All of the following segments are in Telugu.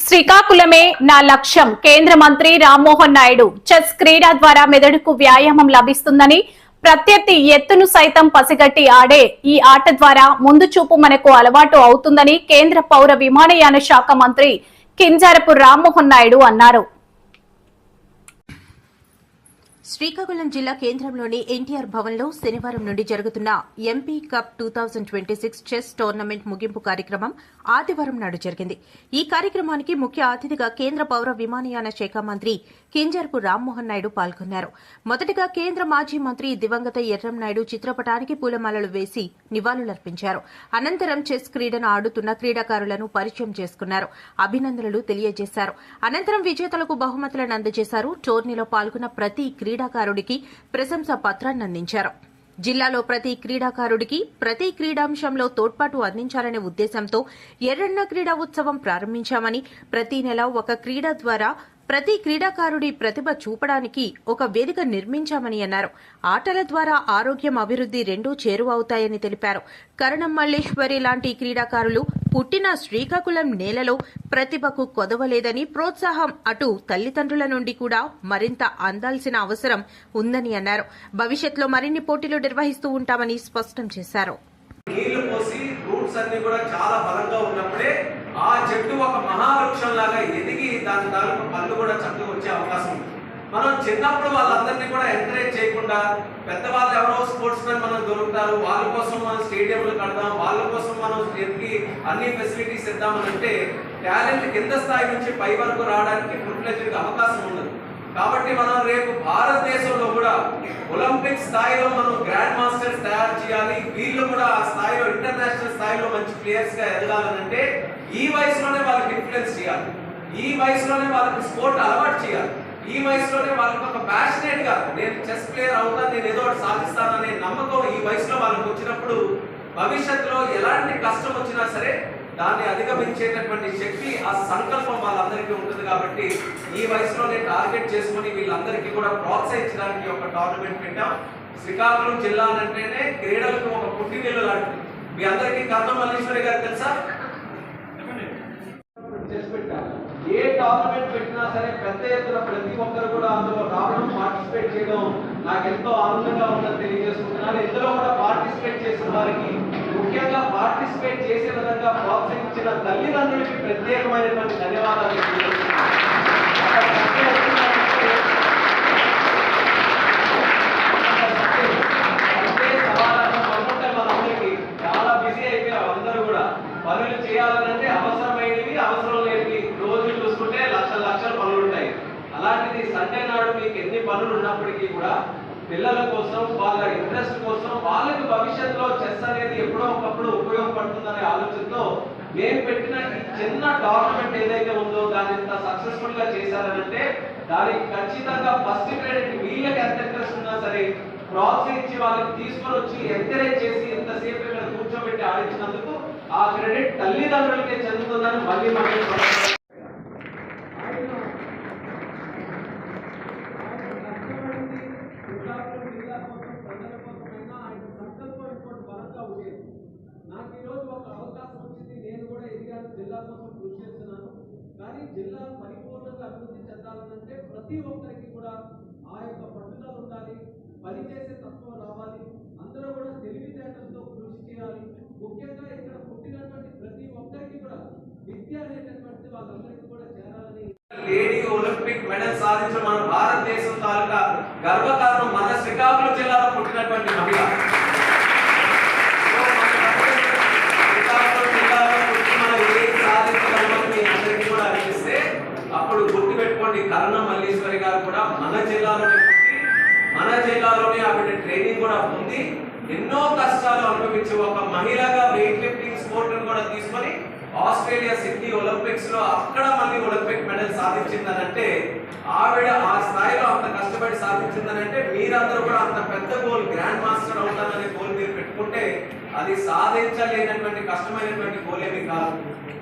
శ్రీకాకుళమే నా లక్ష్యం. కేంద్ర మంత్రి రామ్మోహన్ నాయుడు. చెస్ క్రీడ ద్వారా మెదడుకు వ్యాయామం లభిస్తుందని, ప్రత్యర్థి ఎత్తును సైతం పసిగట్టి ఆడే ఈ ఆట ద్వారా ముందు చూపు మనకు అలవాటు అవుతుందని కేంద్ర పౌర విమానయాన శాఖ మంత్రి కింజారపు రామ్మోహన్ నాయుడు అన్నారు. శ్రీకాకుళం జిల్లా కేంద్రంలోని ఎన్టీఆర్ భవన్లో శనివారం నుండి జరుగుతున్న ఎంపీ కప్ 2026 చెస్ టోర్నమెంట్ ముగింపు కార్యక్రమం ఆదివారం నాడు జరిగింది. ఈ కార్యక్రమానికి ముఖ్య అతిథిగా కేంద్ర పౌర విమానయాన శాఖ మంత్రి కింజారపు రామ్మోహన్ నాయుడు పాల్గొన్నారు. మొదటగా కేంద్ర మాజీ మంత్రి దివంగత ఎర్రం నాయుడు చిత్రపటానికి పూలమాలలు వేసి నివాళులర్పించారు. అనంతరం చెస్ క్రీడను ఆడుతున్న క్రీడాకారులను పరిచయం చేసుకున్నారు. అభినందనలు తెలియజేశారు. అనంతరం విజేతలకు బహుమతులను అందజేశారు. టోర్నీలో పాల్గొన్న ప్రతి క్రీడాకారుడికి ప్రశంసా పత్రాన్ని అందించారు. జిల్లాలో ప్రతి క్రీడాకారుడికి ప్రతి క్రీడాంశంలో తోడ్పాటు అందించాలనే ఉద్దేశంతో ఎర్రన్న క్రీడా ఉత్సవం ప్రారంభించామని, ప్రతి నెల ఒక క్రీడ ద్వారా ప్రతి క్రీడాకారుడి ప్రతిభ చూపడానికి ఒక వేదిక నిర్మించామని అన్నారు. ఆటల ద్వారా ఆరోగ్యం, అభివృద్ది రెండూ చేరువవుతాయని తెలిపారు. కరణం మల్లేశ్వరి లాంటి క్రీడాకారులు పుట్టిన శ్రీకాకుళం నేలలో ప్రతిభకు కొదవలేదని, ప్రోత్సాహం అటు తల్లిదండ్రుల నుండి కూడా మరింత అందాల్సిన అవసరం ఉందని అన్నారు. భవిష్యత్తులో మరిన్ని పోటీలు నిర్వహిస్తూ ఉంటామని స్పష్టం చేశారు. ఆ చెట్టు ఒక మహావృక్షం లాగా ఎదిగి దాని తాలూకు పళ్ళు కూడా చక్కగా వచ్చే అవకాశం ఉంది. మనం చిన్నప్పుడు వాళ్ళందరినీ కూడా ఎంకరేజ్ చేయకుండా పెద్దవాళ్ళు ఎవరో స్పోర్ట్స్ మెన్ మనం దొరుకుతారు, వాళ్ళ కోసం మనం స్టేడియంలు కడదాం, వాళ్ళ కోసం మనం ఎదిగి అన్ని ఫెసిలిటీస్ ఇద్దామని అంటే టాలెంట్ కింద స్థాయి నుంచి పై వరకు రావడానికి ఫుల్ అవకాశం ఉండదు. కాబట్టి మనం రేపు భారతదేశంలో కూడా ఒలింపిక్ స్థాయిలో మనం గ్రాండ్ మాస్టర్స్ తయారు చేయాలి. వీళ్ళు కూడా ఆ స్థాయిలో ఇంటర్నేషనల్ స్థాయిలో మంచి ప్లేయర్స్ గా ఎదగాలనంటే ఈ వయసులోనే వాళ్ళకి ఇన్ఫ్లుయెన్స్ చేయాలి, ఈ వయసులోనే వాళ్ళకి స్పోర్ట్ అలవాటు చేయాలి, ఈ వయసులోనే వాళ్ళకి ఒక ప్యాషనేట్ గా నేను చెస్ ప్లేయర్ అవుతాను, నేను ఏదో ఒకటి సాధిస్తాననే నమ్మకం ఈ వయసులో వాళ్ళకి వచ్చినప్పుడు భవిష్యత్తులో ఎలాంటి కష్టం వచ్చినా సరే దాన్ని అధిగమించేటటువంటి శక్తి, ఆ సంకల్పం వాళ్ళందరికీ ఉంటుంది. కాబట్టి ఈ వయసులోనే టార్గెట్ చేసుకుని వీళ్ళందరికీ కూడా ప్రోత్సహించడానికి ఒక టోర్నమెంట్ పెట్టాం. శ్రీకాకుళం జిల్లా అంటేనే క్రీడలకు ఒక పుట్టినిల్లు లాంటిది. మీ అందరికీ కరణం మల్లేశ్వరి గారు తెలుసా? ఏ టోర్నమెంట్ పెట్టినా సరే పెద్ద ఎత్తున ప్రతి ఒక్కరు కూడా అందులో రావడం, పార్టిసిపేట్ చేయడం నాకు ఎంతో ఆనందంగా ఉందని తెలియజేసుకుంటున్నాను. ఇందులో కూడా పార్టిసిపేట్ చేసిన వారికి, ముఖ్యంగా పార్టిసిపేట్ చేసే విధంగా ప్రోత్సహించిన తల్లిదండ్రులకి ప్రత్యేకమైనటువంటి ధన్యవాదాలు. మనందరికీ చాలా బిజీ అయిపోయారు. అందరూ కూడా పనులు చేయాలంటే అవసరమైనవి, అవసరం లేనివి రోజు చూసుకుంటే లక్షల పనులు ఉంటాయి. అలాంటిది సండే నాడు మీకు ఎన్ని పనులు ఉన్నప్పటికీ కూడా పిల్లల కోసం, వాళ్ళ ఇంట్రెస్ట్ కోసం, వాళ్ళకి భవిష్యత్తులో చెస్ అనేది ఎప్పుడో ఒకప్పుడు ఉపయోగపడుతుందనే ఆలోచనతో మేము పెట్టిన ఈ చిన్న టోర్నమెంట్ ఏదైతే ఉందో దాన్ని ఇంత సక్సెస్ఫుల్ గా చేశారనంటే దానికి ఖచ్చితంగా ఫస్ట్ క్రెడిట్ వీళ్ళకి ఎంత ఇంట్రెస్ట్ ఉన్నా సరే ప్రోత్సహించి వాళ్ళకి తీసుకొని వచ్చి ఎంకరేజ్ చేసి ఎంతసేపు ఇక్కడ కూర్చోబెట్టి ఆడించినందుకు ఆ క్రెడిట్ తల్లిదండ్రులకే చెందుతుందని మళ్ళీ నాకు ఈరోజు ఒక అవకాశం వచ్చింది, నేను కూడా ఎదిగాను, జిల్లా కోసం కృషి చేస్తున్నాను. కానీ జిల్లా పరిపూర్ణంగా అభివృద్ధి చెందాలంటే ప్రతి ఒక్కరికి కూడా ఆ యొక్క పట్టుదల ఉండాలి, పనిచేసే తత్వం రావాలి, అందరూ కూడా తెలివితేటలతో కృషి చేయాలి. ముఖ్యంగా ఇక్కడ పుట్టినటువంటి ప్రతి ఒక్కరికి కూడా విద్య అనేటటువంటి వాళ్ళందరికీ కూడా చేరాలని. లేడీ ఒలింపిక్ మెడల్ సాధించిన మన భారతదేశం తాలూకా గర్వకారణం మన శ్రీకాకుళం జిల్లాలో పుట్టినటువంటి మహిళ. అప్పుడు గుర్తు పెట్టుకోండి, కరణం మల్లేశ్వరి గారు కూడా మన జిల్లాలోనే పుట్టి మన జిల్లాలోనే ఆవిడ ట్రైనింగ్ కూడా ఉంది. ఎన్నో కష్టాలు అనుభవించి ఒక మహిళగా వెయిట్ లిఫ్టింగ్ స్పోర్ట్ కూడా తీసుకొని ఆస్ట్రేలియా సిడ్నీ ఒలింపిక్స్ లో అక్కడ మళ్ళీ ఒలింపిక్ మెడల్ సాధించిందనంటే ఆవిడ ఆ స్థాయిలో అంత కష్టపడి సాధించిందనంటే మీరందరూ కూడా అంత పెద్ద గోల్, గ్రాండ్ మాస్టర్ అవుతారనే గోల్ మీరు పెట్టుకుంటే అది సాధించలేనటువంటి కష్టమైనటువంటి గోల్ ఏమీ కాదు.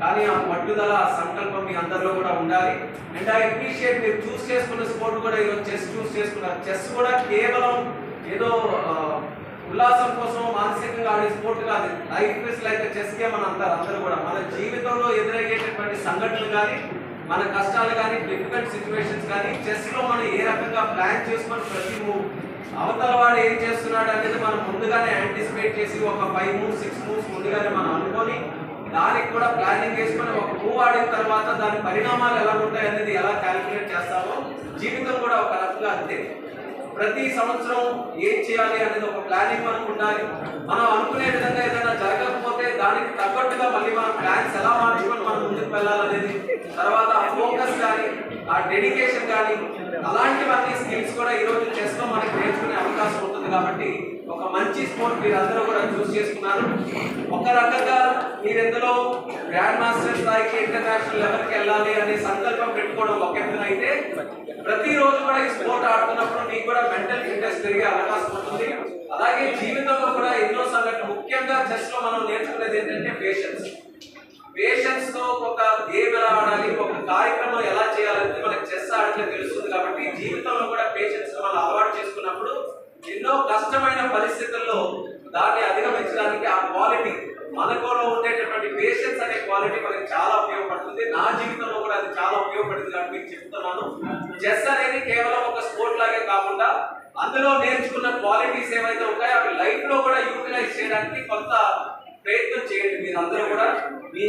కానీ ఆ పట్టుదల, ఆ సంకల్పం మీ అందరిలో కూడా ఉండాలి. అండ్ ఐ అప్రిషియేట్ మీరు చూస్ చేసుకున్న స్పోర్ట్ కూడా ఈరోజు చెస్ చూస్ చేసుకున్నారు. చెస్ కూడా కేవలం ఏదో ఉల్లాసం కోసం మానసికంగా ఆడే స్పోర్ట్ కాదు. Life is like chess game అని అంటారు అందరూ కూడా. మన జీవితంలో ఎదురయ్యేటటువంటి సంఘటనలు కానీ మన కష్టాలు కానీ డిఫికల్ట్ సిచ్యువేషన్స్ కానీ చెస్ లో మనం ఏ రకంగా ప్లాన్ చేసుకొని ప్రతి మూవ్ అవతల వాడు ఏం చేస్తున్నాడు అనేది మనం ముందుగానే యాంటిసిపేట్ చేసి ఒక 5 మూవ్స్ 6 మూవ్స్ ముందుగానే మనం అనుకొని దానికి కూడా ప్లానింగ్ చేసుకొని ఒక మూవ్ ఆడిన తర్వాత దాని పరిణామాలు ఎలా ఉంటాయి అనేది ఎలా క్యాలిక్యులేట్ చేస్తామో జీవితం కూడా ఒక రకంగా అంతే. ప్రతి సంవత్సరం ఏం చేయాలి అనేది ఒక ప్లానింగ్ మనకు ఉండాలి. మనం అనుకునే విధంగా ఏదైనా జరగకపోతే దానికి తగ్గట్టుగా మళ్ళీ మన ప్లాన్స్ ఎలా మార్చుకొని మనం ముందుకు వెళ్ళాలనేది, తర్వాత ఆ ఫోకస్ కానీ ఆ డెడికేషన్ కానీ అలాంటివన్నీ స్కిల్స్ కూడా ఈ రోజు చెస్ లో మనకి నేర్చుకునే అవకాశం ఉంటుంది. కాబట్టి ఒక మంచి స్పోర్ట్ మీరందరూ కూడా చూస్ చేసుకున్నారు. ఒక రకంగా మీరెందులో గ్రాండ్ మాస్టర్ స్థాయికి ఇంటర్నేషనల్ లెవెల్కి వెళ్ళాలి అనే సంకల్పం పెట్టుకోవడం ఒక ఎత్తున అయితే, ప్రతిరోజు కూడా ఈ స్పోర్ట్ ఆడుతున్నప్పుడు మీకు కూడా మెంటల్ ఫిట్నెస్ పెరిగే అవకాశం ఉంటుంది. అలాగే జీవితంలో కూడా ఎన్నో సంఘటనలు, ముఖ్యంగా చెస్ లో మనం నేర్చుకునేది ఏంటంటే పేషెన్స్ తో ఒక గేమ్ ఎలా ఆడాలి, ఒక కార్యక్రమం ఎలా చేయాలంటే మనకి చెస్ ఆడితే తెలుస్తుంది. కాబట్టి జీవితంలో కూడా పేషెన్స్ మనం అలవాటు చేసుకున్నప్పుడు ఎన్నో కష్టమైన పరిస్థితుల్లో దాన్ని అధిగమించడానికి ఆ క్వాలిటీ మనలో ఉండేటటువంటి పేషెన్స్ అనే క్వాలిటీ మనకి చాలా ఉపయోగపడుతుంది. నా జీవితంలో కూడా అది చాలా ఉపయోగపడింది కాబట్టి మీకు చెప్తున్నాను. చెస్ అనేది కేవలం ఒక స్పోర్ట్ లాగే కాకుండా అందులో నేర్చుకున్న క్వాలిటీస్ ఏవైతే ఉంటాయో అవి లైఫ్ లో కూడా యూటిలైజ్ చేయడానికి కొంత ప్రయత్నం చేయండి. మీరందరూ కూడా మీ